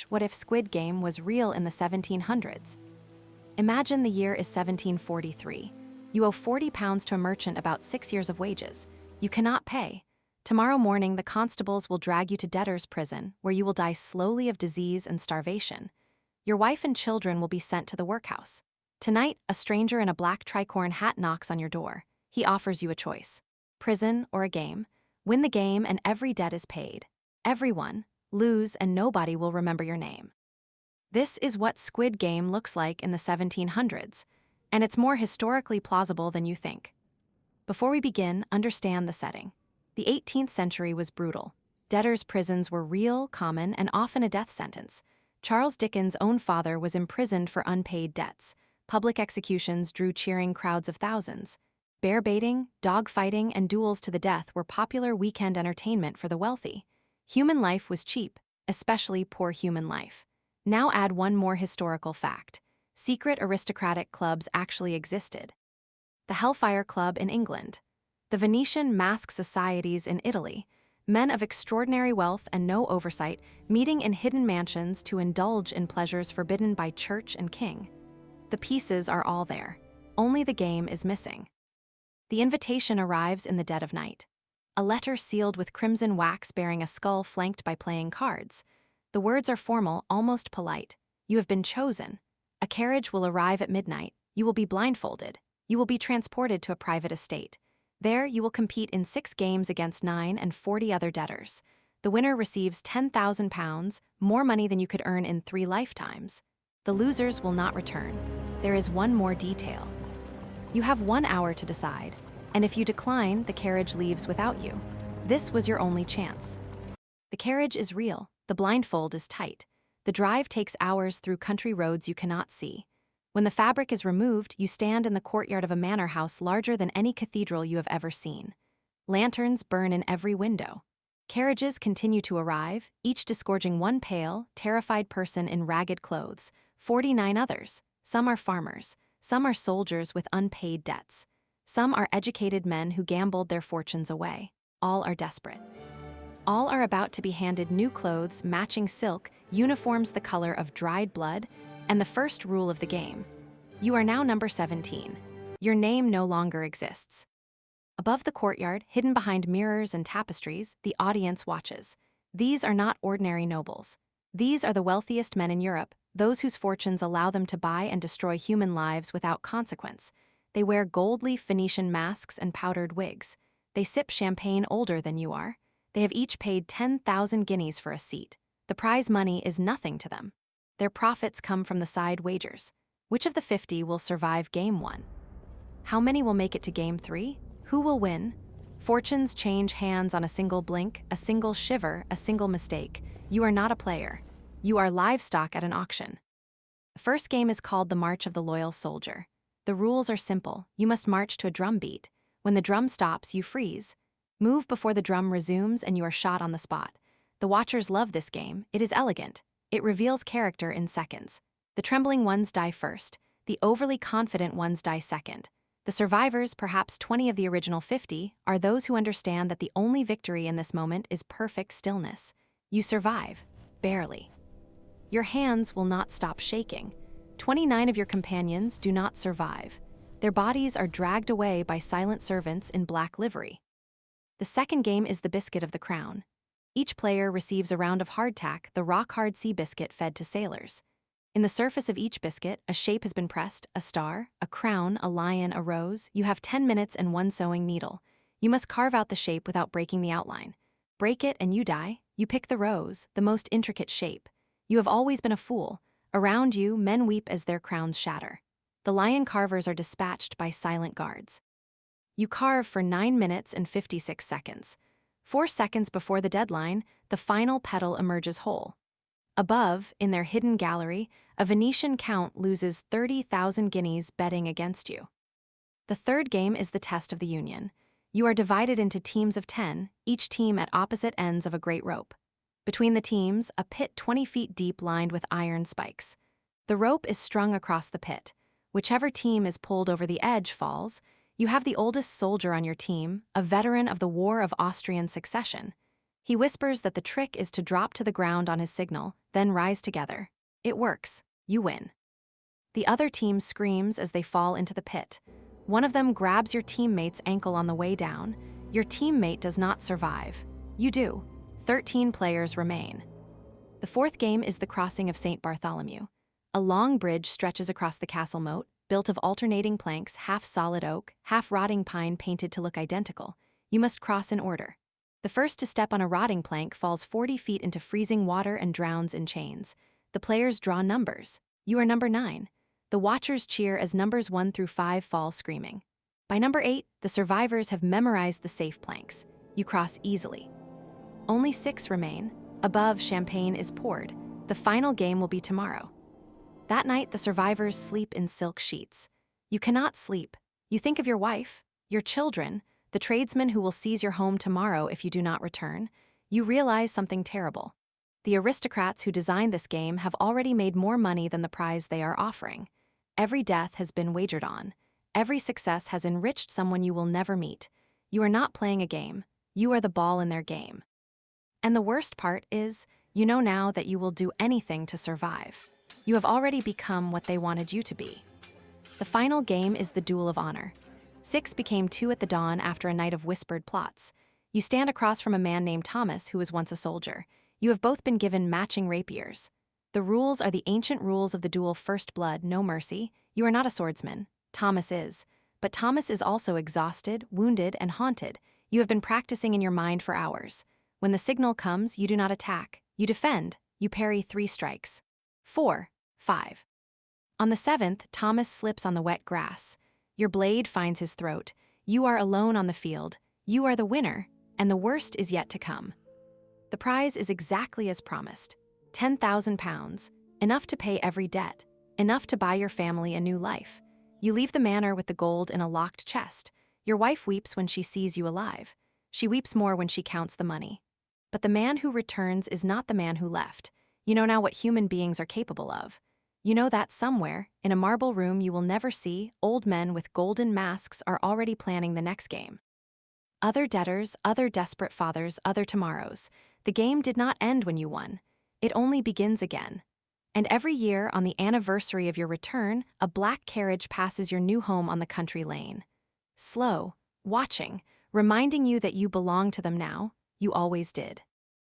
What if Squid Game was real in the 1700s? Imagine the year is 1743. You owe £40 to a merchant about 6 years of wages. You cannot pay. Tomorrow morning, the constables will drag you to Debtors' prison, where you will die slowly of disease and starvation. Your wife and children will be sent to the workhouse. Tonight, a stranger in a black tricorn hat knocks on your door. He offers you a choice: prison or a game. Win the game and every debt is paid. Everyone. Lose and nobody will remember your name. This is what Squid Game looks like in the 1700s, and it's more historically plausible than you think. Before we begin, understand the setting. The 18th century was brutal. Debtors' prisons were real, common, and often a death sentence. Charles Dickens' own father was imprisoned for unpaid debts. Public executions drew cheering crowds of thousands. Bear baiting, dog fighting, and duels to the death were popular weekend entertainment for the wealthy. Human life was cheap, especially poor human life. Now add one more historical fact. Secret aristocratic clubs actually existed. The Hellfire Club in England. The Venetian mask societies in Italy. Men of extraordinary wealth and no oversight meeting in hidden mansions to indulge in pleasures forbidden by church and king. The pieces are all there. Only the game is missing. The invitation arrives in the dead of night. A letter sealed with crimson wax bearing a skull flanked by playing cards. The words are formal, almost polite. You have been chosen. A carriage will arrive at midnight. You will be blindfolded. You will be transported to a private estate. There, you will compete in 6 games against 9 and 40 other debtors. The winner receives £10,000, more money than you could earn in 3 lifetimes. The losers will not return. There is one more detail. You have 1 hour to decide, and if you decline, the carriage leaves without you. This was your only chance. The carriage is real. The blindfold is tight. The drive takes hours through country roads you cannot see. When the fabric is removed, you stand in the courtyard of a manor house larger than any cathedral you have ever seen. Lanterns burn in every window. Carriages continue to arrive, each disgorging one pale, terrified person in ragged clothes, 49 others. Some are farmers. Some are soldiers with unpaid debts. Some are educated men who gambled their fortunes away. All are desperate. All are about to be handed new clothes, matching silk, uniforms the color of dried blood, and the first rule of the game. You are now number 17. Your name no longer exists. Above the courtyard, hidden behind mirrors and tapestries, the audience watches. These are not ordinary nobles. These are the wealthiest men in Europe, those whose fortunes allow them to buy and destroy human lives without consequence. They wear gold-leaf Venetian masks and powdered wigs. They sip champagne older than you are. They have each paid 10,000 guineas for a seat. The prize money is nothing to them. Their profits come from the side wagers. Which of the 50 will survive Game 1? How many will make it to Game 3? Who will win? Fortunes change hands on a single blink, a single shiver, a single mistake. You are not a player. You are livestock at an auction. The first game is called the March of the Loyal Soldier. The rules are simple. You must march to a drum beat. When the drum stops, you freeze. Move before the drum resumes and you are shot on the spot. The watchers love this game. It is elegant. It reveals character in seconds. The trembling ones die first. The overly confident ones die second. The survivors, perhaps 20 of the original 50, are those who understand that the only victory in this moment is perfect stillness. You survive. Barely. Your hands will not stop shaking. 29 of your companions do not survive. Their bodies are dragged away by silent servants in black livery. The second game is the Biscuit of the Crown. Each player receives a round of hardtack, the rock-hard sea biscuit fed to sailors. In the surface of each biscuit, a shape has been pressed: a star, a crown, a lion, a rose. You have 10 minutes and 1 sewing needle. You must carve out the shape without breaking the outline. Break it and you die. You pick the rose, the most intricate shape. You have always been a fool. Around you, men weep as their crowns shatter. The lion carvers are dispatched by silent guards. You carve for 9 minutes and 56 seconds. 4 seconds before the deadline, the final petal emerges whole. Above, in their hidden gallery, a Venetian count loses 30,000 guineas betting against you. The third game is the test of the union. You are divided into teams of 10, each team at opposite ends of a great rope. Between the teams, a pit 20 feet deep lined with iron spikes. The rope is strung across the pit. Whichever team is pulled over the edge falls. You have the oldest soldier on your team, a veteran of the War of Austrian Succession. He whispers that the trick is to drop to the ground on his signal, then rise together. It works. You win. The other team screams as they fall into the pit. One of them grabs your teammate's ankle on the way down. Your teammate does not survive. You do. 13 players remain. The fourth game is the crossing of St. Bartholomew. A long bridge stretches across the castle moat, built of alternating planks, half solid oak, half rotting pine painted to look identical. You must cross in order. The first to step on a rotting plank falls 40 feet into freezing water and drowns in chains. The players draw numbers. You are number 9. The watchers cheer as numbers 1 through 5 fall screaming. By number 8, the survivors have memorized the safe planks. You cross easily. Only 6 remain. Above, champagne is poured. The final game will be tomorrow. That night, the survivors sleep in silk sheets. You cannot sleep. You think of your wife, your children, the tradesman who will seize your home tomorrow if you do not return. You realize something terrible. The aristocrats who designed this game have already made more money than the prize they are offering. Every death has been wagered on. Every success has enriched someone you will never meet. You are not playing a game. You are the ball in their game. And the worst part is, you know now that you will do anything to survive. You have already become what they wanted you to be. The final game is the duel of honor. 6 became 2 at the dawn after a night of whispered plots. You stand across from a man named Thomas who was once a soldier. You have both been given matching rapiers. The rules are the ancient rules of the duel: first blood, no mercy. You are not a swordsman. Thomas is. But Thomas is also exhausted, wounded, and haunted. You have been practicing in your mind for hours. When the signal comes, you do not attack. You defend. You parry 3 strikes. 4, 5. On the 7th, Thomas slips on the wet grass. Your blade finds his throat. You are alone on the field. You are the winner, and the worst is yet to come. The prize is exactly as promised. £10,000, enough to pay every debt, enough to buy your family a new life. You leave the manor with the gold in a locked chest. Your wife weeps when she sees you alive. She weeps more when she counts the money. But the man who returns is not the man who left. You know now what human beings are capable of. You know that somewhere, in a marble room you will never see, old men with golden masks are already planning the next game. Other debtors, other desperate fathers, other tomorrows. The game did not end when you won. It only begins again. And every year, on the anniversary of your return, a black carriage passes your new home on the country lane. Slow, watching, reminding you that you belong to them now. You always did.